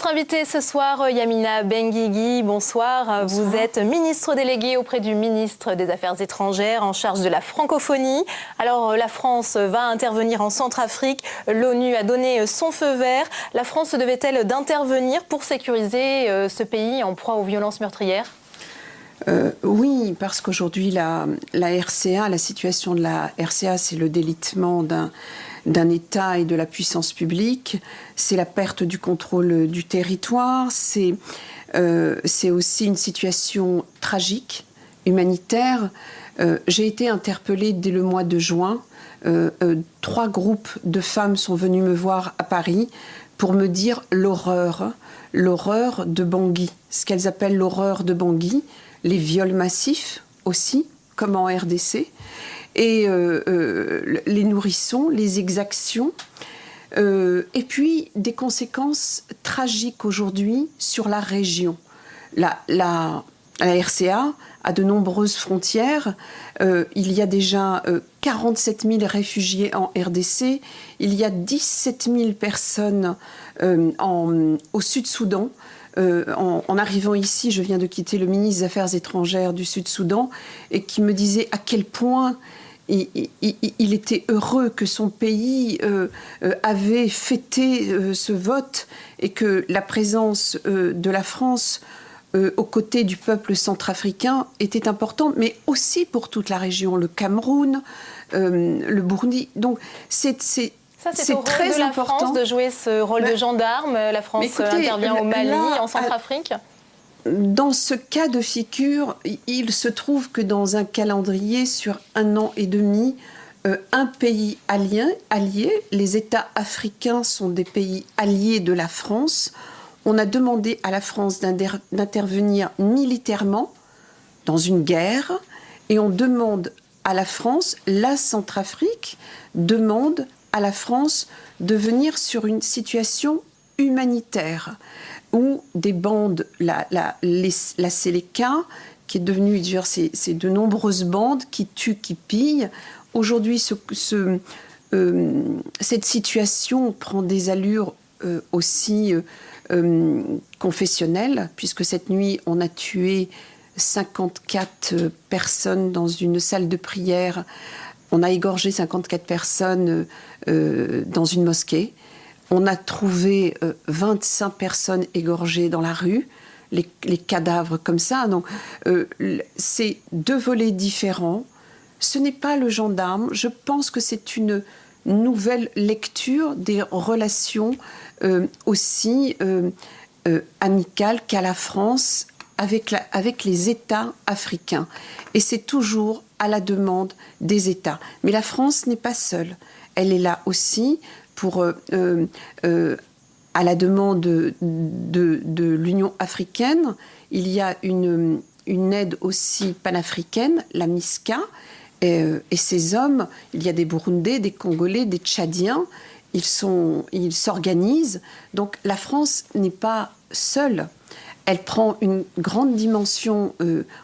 Notre invitée ce soir, Yamina Benguigui, bonsoir. Vous êtes ministre déléguée auprès du ministre des Affaires étrangères en charge de la francophonie. Alors la France va intervenir en Centrafrique. L'ONU a donné son feu vert. La France se devait-elle d'intervenir pour sécuriser ce pays en proie aux violences meurtrières ? Oui, parce qu'aujourd'hui, la RCA, la situation de la RCA, c'est le délitement d'un État et de la puissance publique, c'est la perte du contrôle du territoire, c'est aussi une situation tragique, humanitaire. J'ai été interpellée dès le mois de juin. 3 groupes de femmes sont venus me voir à Paris pour me dire l'horreur de Bangui, ce qu'elles appellent l'horreur de Bangui, les viols massifs aussi, comme en RDC, et les nourrissons, les exactions, et puis des conséquences tragiques aujourd'hui sur la région. La RCA a de nombreuses frontières. Il y a déjà 47 000 réfugiés en RDC. Il y a 17 000 personnes au Sud-Soudan. En arrivant ici, je viens de quitter le ministre des Affaires étrangères du Sud-Soudan et qui me disait à quel point il était heureux que son pays avait fêté ce vote et que la présence de la France aux côtés du peuple centrafricain était importante, mais aussi pour toute la région, le Cameroun, le Burundi. Donc c'est très de la important. France de jouer ce rôle de gendarme. La France intervient au Mali, en Centrafrique. Dans ce cas de figure, il se trouve que dans un calendrier sur 1 an et demi, un pays allié, les États africains sont des pays alliés de la France. On a demandé à la France d'intervenir militairement dans une guerre et on demande à la France, la Centrafrique demande à la France de venir sur une situation humanitaire où des bandes, la Séléka, qui est devenue, c'est de nombreuses bandes qui tuent, qui pillent. Aujourd'hui, cette situation prend des allures aussi confessionnelles, puisque cette nuit, on a tué 54 personnes dans une salle de prière. On a égorgé 54 personnes dans une mosquée. On a trouvé 25 personnes égorgées dans la rue, les cadavres comme ça. Donc, c'est 2 volets différents. Ce n'est pas le gendarme. Je pense que c'est une nouvelle lecture des relations aussi amicales qu'a la France avec les États africains. Et c'est toujours à la demande des États. Mais la France n'est pas seule. Elle est là aussi pour, à la demande de l'Union africaine. Il y a une aide aussi panafricaine, la MISCA, et ces hommes, il y a des Burundais, des Congolais, des Tchadiens, ils s'organisent. Donc la France n'est pas seule. Elle prend une grande dimension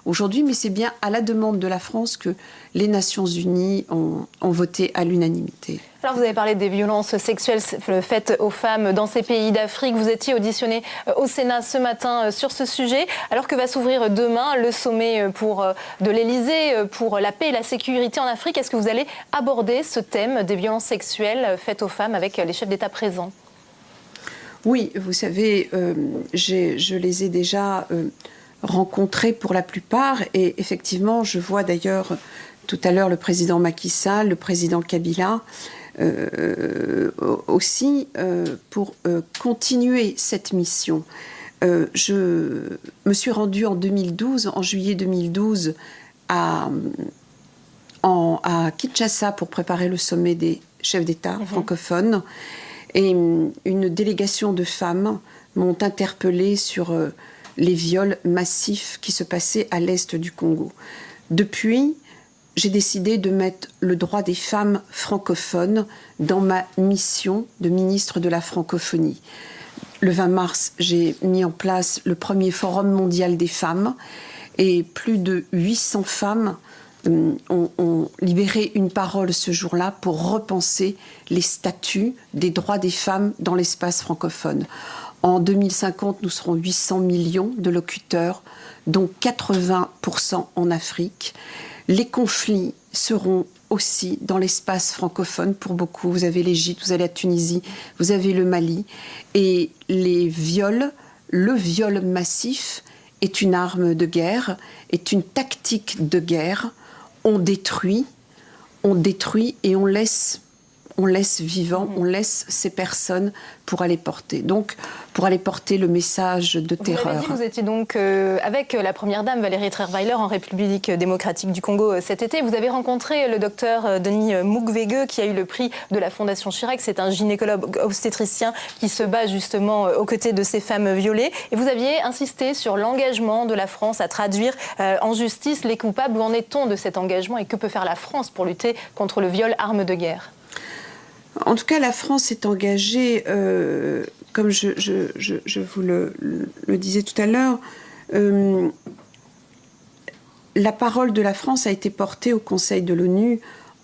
aujourd'hui, mais c'est bien à la demande de la France que les Nations Unies ont voté à l'unanimité. Alors vous avez parlé des violences sexuelles faites aux femmes dans ces pays d'Afrique. Vous étiez auditionné au Sénat ce matin sur ce sujet, alors que va s'ouvrir demain le sommet de l'Élysée pour la paix et la sécurité en Afrique. Est-ce que vous allez aborder ce thème des violences sexuelles faites aux femmes avec les chefs d'État présents ? Oui, vous savez, je les ai déjà rencontrés pour la plupart et effectivement, je vois d'ailleurs tout à l'heure le président Macky Sall, le président Kabila aussi pour continuer cette mission. Je me suis rendue en juillet 2012, à Kinshasa pour préparer le sommet des chefs d'État francophones. Et une délégation de femmes m'ont interpellée sur les viols massifs qui se passaient à l'est du Congo. Depuis, j'ai décidé de mettre le droit des femmes francophones dans ma mission de ministre de la francophonie. Le 20 mars, j'ai mis en place le premier Forum mondial des femmes et plus de 800 femmes ont libéré une parole ce jour-là pour repenser les statuts des droits des femmes dans l'espace francophone. En 2050, nous serons 800 millions de locuteurs, dont 80% en Afrique. Les conflits seront aussi dans l'espace francophone pour beaucoup. Vous avez l'Égypte, vous avez la Tunisie, vous avez le Mali. Et les viols, le viol massif est une arme de guerre, est une tactique de guerre. On détruit et on laisse vivant, on laisse ces personnes pour aller porter. Donc, pour aller porter le message de terreur. Vous l'avez dit, vous étiez donc avec la première dame Valérie Trierweiler en République démocratique du Congo cet été. Vous avez rencontré le docteur Denis Mukwege qui a eu le prix de la Fondation Chirac. C'est un gynécologue obstétricien qui se bat justement aux côtés de ces femmes violées. Et vous aviez insisté sur l'engagement de la France à traduire en justice les coupables. Où en est-on de cet engagement et que peut faire la France pour lutter contre le viol arme de guerre ? En tout cas, la France est engagée, comme je vous le disais tout à l'heure, la parole de la France a été portée au Conseil de l'ONU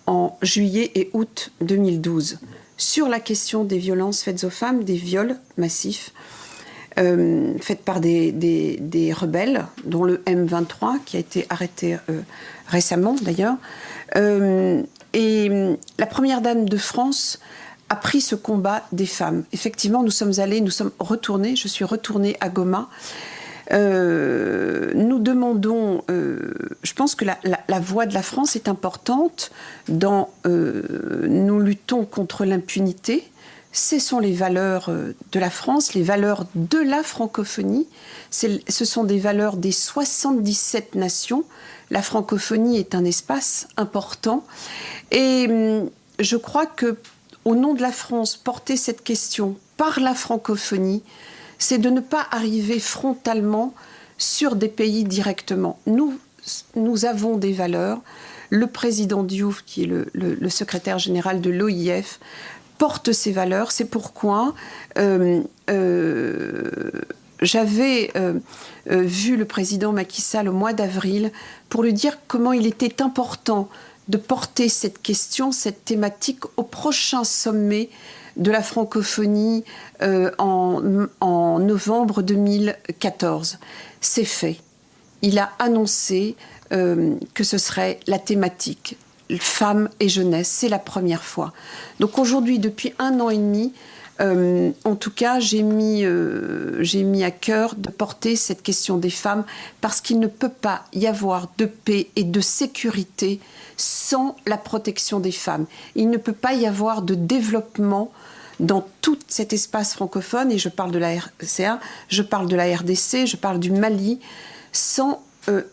en juillet et août 2012 sur la question des violences faites aux femmes, des viols massifs faits par des rebelles, dont le M23, qui a été arrêté récemment d'ailleurs. Et la première dame de France a pris ce combat des femmes. Effectivement, nous sommes retournés, je suis retournée à Goma. Nous demandons, je pense que la voix de la France est importante nous luttons contre l'impunité. Ce sont les valeurs de la France, les valeurs de la francophonie. Ce sont des valeurs des 77 nations. La francophonie est un espace important. Et je crois que, au nom de la France, porter cette question par la francophonie, c'est de ne pas arriver frontalement sur des pays directement. Nous avons des valeurs. Le président Diouf, qui est le secrétaire général de l'OIF, porte ces valeurs. C'est pourquoi j'avais vu le président Macky Sall au mois d'avril pour lui dire comment il était important de porter cette question, cette thématique au prochain sommet de la francophonie en novembre 2014. C'est fait. Il a annoncé que ce serait la thématique femmes et jeunesse. C'est la première fois. Donc aujourd'hui, depuis 1 an et demi, en tout cas, j'ai mis à cœur de porter cette question des femmes parce qu'il ne peut pas y avoir de paix et de sécurité sans la protection des femmes. Il ne peut pas y avoir de développement dans tout cet espace francophone, et je parle de la RCA, je parle de la RDC, je parle du Mali, sans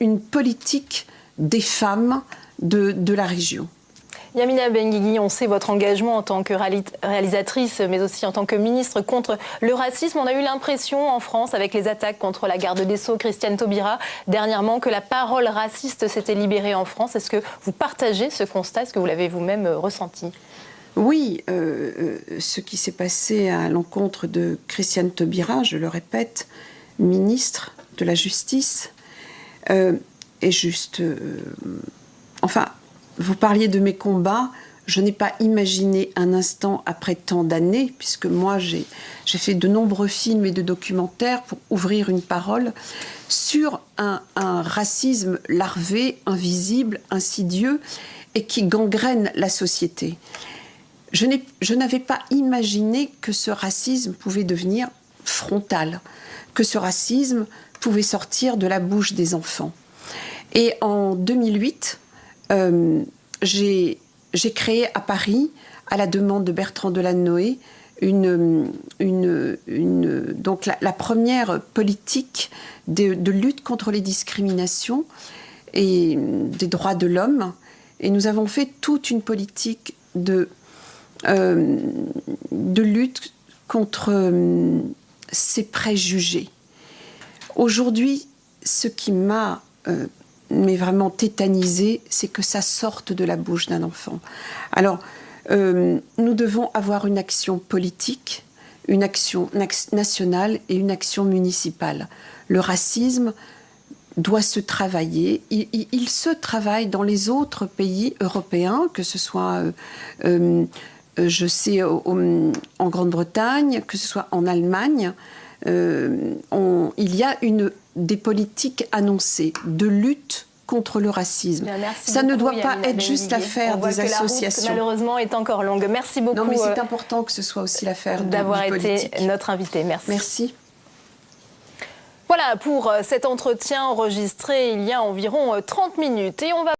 une politique des femmes de la région. Yamina Benguigui, on sait votre engagement en tant que réalisatrice, mais aussi en tant que ministre contre le racisme. On a eu l'impression en France, avec les attaques contre la garde des Sceaux, Christiane Taubira, dernièrement, que la parole raciste s'était libérée en France. Est-ce que vous partagez ce constat? Est-ce que vous l'avez vous-même ressenti? Oui, ce qui s'est passé à l'encontre de Christiane Taubira, je le répète, ministre de la Justice, est juste... enfin... Vous parliez de mes combats. Je n'ai pas imaginé un instant, après tant d'années, puisque moi j'ai fait de nombreux films et de documentaires pour ouvrir une parole sur un racisme larvé, invisible, insidieux et qui gangrène la société. Je n'avais pas imaginé que ce racisme pouvait devenir frontal, que ce racisme pouvait sortir de la bouche des enfants. Et en 2008, j'ai créé à Paris, à la demande de Bertrand Delanoë, donc la première politique de lutte contre les discriminations et des droits de l'homme. Et nous avons fait toute une politique de lutte contre ces préjugés. Aujourd'hui, ce qui m'a mais vraiment tétanisé, c'est que ça sorte de la bouche d'un enfant. Alors, nous devons avoir une action politique, une action nationale et une action municipale. Le racisme doit se travailler. Il se travaille dans les autres pays européens, que ce soit, je sais, en Grande-Bretagne, que ce soit en Allemagne. il y a des politiques annoncées de lutte contre le racisme. Ça ne doit pas être juste l'affaire des associations. La route, malheureusement, est encore longue. Merci beaucoup. Non, mais c'est important que ce soit aussi l'affaire d'avoir été notre invité. Merci. Merci. Voilà pour cet entretien enregistré il y a environ 30 minutes. Et on va